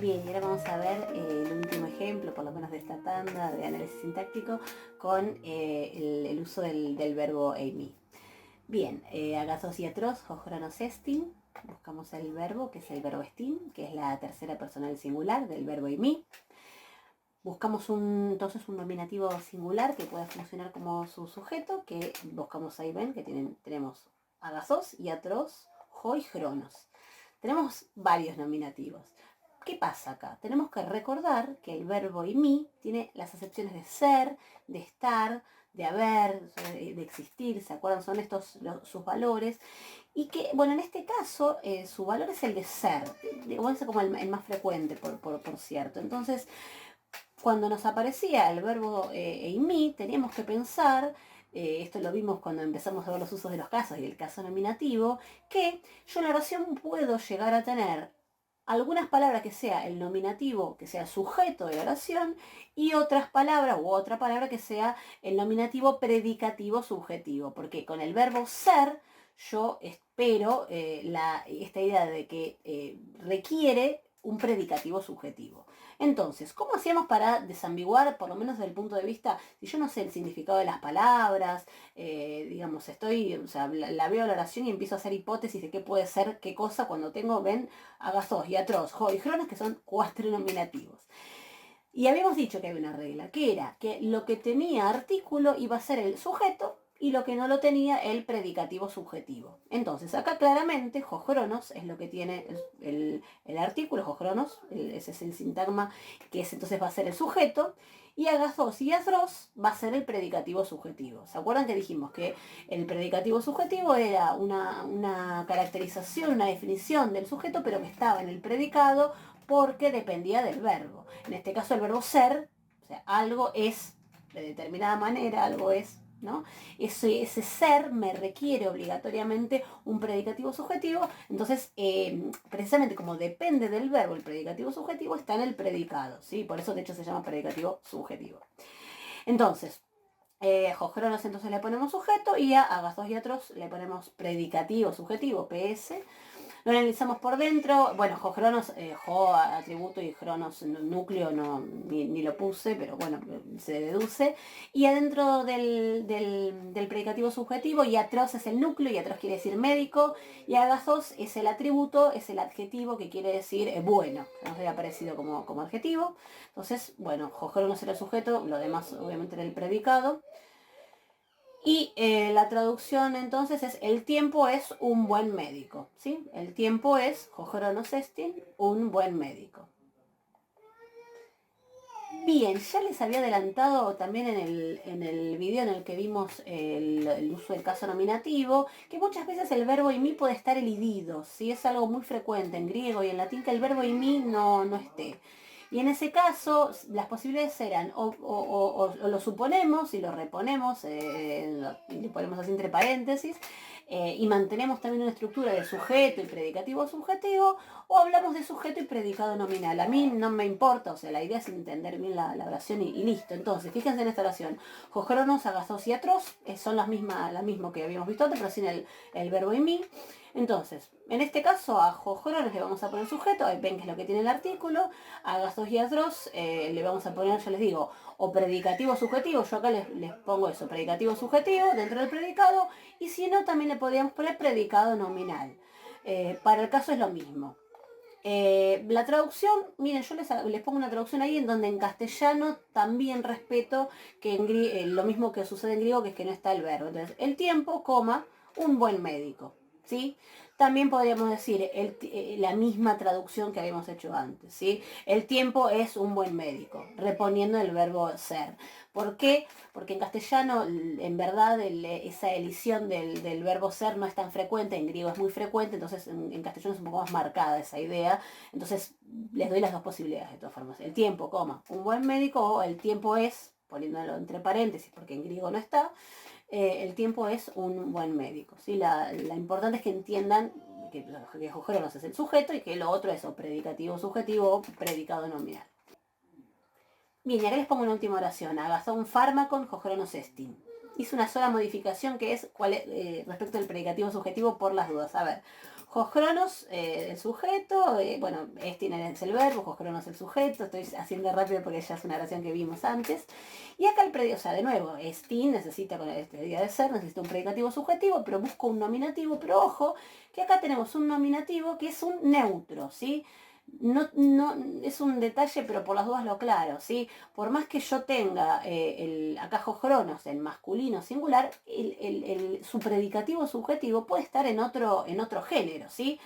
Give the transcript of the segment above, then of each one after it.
Bien, y ahora vamos a ver el último ejemplo, por lo menos de esta tanda de análisis sintáctico, con el uso del verbo eimi. Bien, agathos y atros, hojronos estin. Buscamos el verbo, que es el verbo estin, que es la tercera persona del singular del verbo eimi. Buscamos entonces un nominativo singular que pueda funcionar como su sujeto, que buscamos ahí, ven, que tenemos agathos y atros, ho y chronos. Tenemos varios nominativos. ¿Qué pasa acá? Tenemos que recordar que el verbo eimi tiene las acepciones de ser, de estar, de haber, de existir, ¿se acuerdan? Son estos sus valores. Y que, bueno, en este caso, su valor es el de ser, es como el más frecuente, por cierto. Entonces, cuando nos aparecía el verbo eimi, teníamos que pensar, esto lo vimos cuando empezamos a ver los usos de los casos y el caso nominativo, que yo en la oración puedo llegar a tener algunas palabras que sea el nominativo, que sea el sujeto de la oración, y otras palabras u otra palabra que sea el nominativo predicativo subjetivo, porque con el verbo ser yo espero esta idea de que requiere un predicativo subjetivo. Entonces, ¿cómo hacíamos para desambiguar, por lo menos desde el punto de vista, si yo no sé el significado de las palabras, digamos, la veo la oración y empiezo a hacer hipótesis de qué puede ser qué cosa cuando tengo, ven, agathos y atros, jo y chronos, que son 4 nominativos. Y habíamos dicho que había una regla, que era que lo que tenía artículo iba a ser el sujeto y lo que no lo tenía el predicativo subjetivo. Entonces, acá claramente, jojronos es lo que tiene el artículo, jojronos, ese es el sintagma, que entonces va a ser el sujeto, y agathos y atros va a ser el predicativo subjetivo. ¿Se acuerdan que dijimos que el predicativo subjetivo era una caracterización, una definición del sujeto, pero que estaba en el predicado porque dependía del verbo? En este caso el verbo ser, o sea, algo es de determinada manera, algo es, ¿no? Ese ser me requiere obligatoriamente un predicativo subjetivo, entonces precisamente como depende del verbo el predicativo subjetivo está en el predicado, ¿sí? Por eso de hecho se llama predicativo subjetivo. Entonces, jojronos entonces le ponemos sujeto y a agathos y atros le ponemos predicativo subjetivo, PS. Lo analizamos por dentro. Bueno, jojronos, atributo y chronos núcleo ni lo puse, pero bueno, se deduce. Y adentro del predicativo subjetivo, y atros es el núcleo, y atros quiere decir médico, y agathos es el atributo, es el adjetivo que quiere decir bueno, que nos había aparecido como adjetivo. Entonces, bueno, jojronos era el sujeto, lo demás obviamente era el predicado. Y la traducción entonces es el tiempo es un buen médico, ¿sí? El tiempo es, jojronos estin, un buen médico. Bien, ya les había adelantado también en el video en el que vimos el uso del caso nominativo, que muchas veces el verbo eimi puede estar elidido, ¿sí? Es algo muy frecuente en griego y en latín que el verbo eimi no esté. Y en ese caso, las posibilidades eran o lo suponemos y lo reponemos, y le ponemos así entre paréntesis, y mantenemos también una estructura de sujeto y predicativo subjetivo, o hablamos de sujeto y predicado nominal. A mí no me importa, o sea, la idea es entender bien la oración y listo. Entonces, fíjense en esta oración. Jojronos, agathos y atros son la misma que habíamos visto antes, pero sin el verbo eimi. Entonces, en este caso a jojronos le vamos a poner sujeto, ahí ven que es lo que tiene el artículo, a agathos y atros le vamos a poner, yo les digo, o predicativo subjetivo, yo acá les pongo eso, predicativo subjetivo dentro del predicado, y si no también le podríamos poner predicado nominal. Para el caso es lo mismo. La traducción, miren, yo les pongo una traducción ahí en donde en castellano también respeto que lo mismo que sucede en griego, que es que no está el verbo. Entonces, el tiempo, coma, un buen médico, ¿sí? También podríamos decir la misma traducción que habíamos hecho antes, ¿sí? El tiempo es un buen médico, reponiendo el verbo ser. ¿Por qué? Porque en castellano, en verdad, esa elisión del verbo ser no es tan frecuente, en griego es muy frecuente, entonces en castellano es un poco más marcada esa idea. Entonces les doy las dos posibilidades de todas formas. El tiempo, coma, un buen médico, o el tiempo es, poniéndolo entre paréntesis porque en griego no está, el tiempo es un buen médico. ¿Sí? La importante es que entiendan que jojronos es el sujeto y que lo otro es o predicativo subjetivo o predicado nominal. Bien, y acá les pongo una última oración. Agazón fármacon jojronos estin. Hice una sola modificación que es respecto al predicativo subjetivo por las dudas. A ver, Hos Cronos, el sujeto, bueno, Estin es el verbo, Hos Cronos el sujeto, estoy haciendo rápido porque ya es una oración que vimos antes. Y acá el predicativo, o sea, de nuevo, Estin necesita con este día de ser, necesita un predicativo subjetivo, pero busco un nominativo, pero ojo, que acá tenemos un nominativo que es un neutro, ¿sí? No, no, es un detalle, pero por las dudas lo aclaro, ¿sí? Por más que yo tenga acá Hos Cronos en masculino singular, su predicativo subjetivo puede estar en otro género, ¿sí?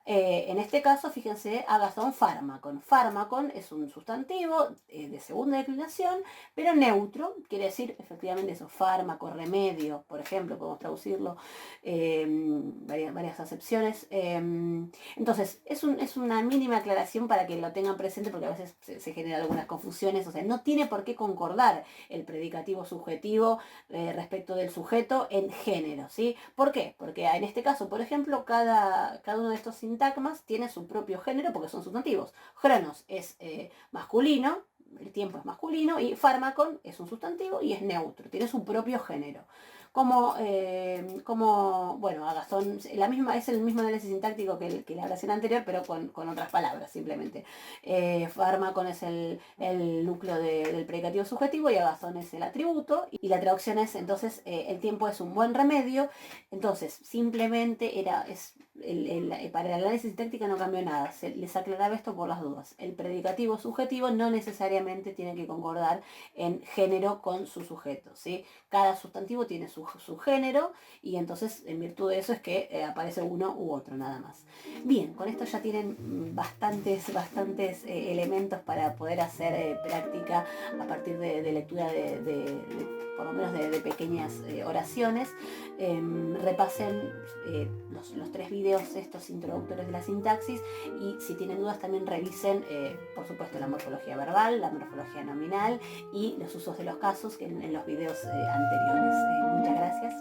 En este caso, fíjense, Agazón fármacon. Fármacon es un sustantivo de segunda declinación, pero neutro, quiere decir efectivamente eso, fármaco, remedio, por ejemplo, podemos traducirlo, varias acepciones. Entonces, es una mínima aclaración para que lo tengan presente porque a veces se generan algunas confusiones, o sea, no tiene por qué concordar el predicativo subjetivo respecto del sujeto en género, ¿sí? ¿Por qué? Porque en este caso, por ejemplo, cada uno de estos sintagmas tiene su propio género porque son sustantivos. Cronos es masculino, el tiempo es masculino, y fármacon es un sustantivo y es neutro, tiene su propio género. Bueno, Agazón, es el mismo análisis sintáctico que la oración anterior, pero con otras palabras, simplemente. Fármacon es el núcleo del predicativo subjetivo y Agazón es el atributo. Y la traducción es, entonces, el tiempo es un buen remedio. Entonces, simplemente para el análisis sintáctico no cambió nada. Les aclaraba esto por las dudas. El predicativo subjetivo no necesariamente tiene que concordar en género con su sujeto, ¿sí? Cada sustantivo tiene su género y entonces en virtud de eso es que aparece uno u otro nada más. Bien, con esto ya tienen bastantes elementos para poder hacer práctica a partir de lectura por lo menos de pequeñas oraciones. Repasen los 3 videos estos introductores de la sintaxis y si tienen dudas también revisen por supuesto la morfología verbal, la morfología nominal y los usos de los casos en los videos anteriores. Muchas gracias.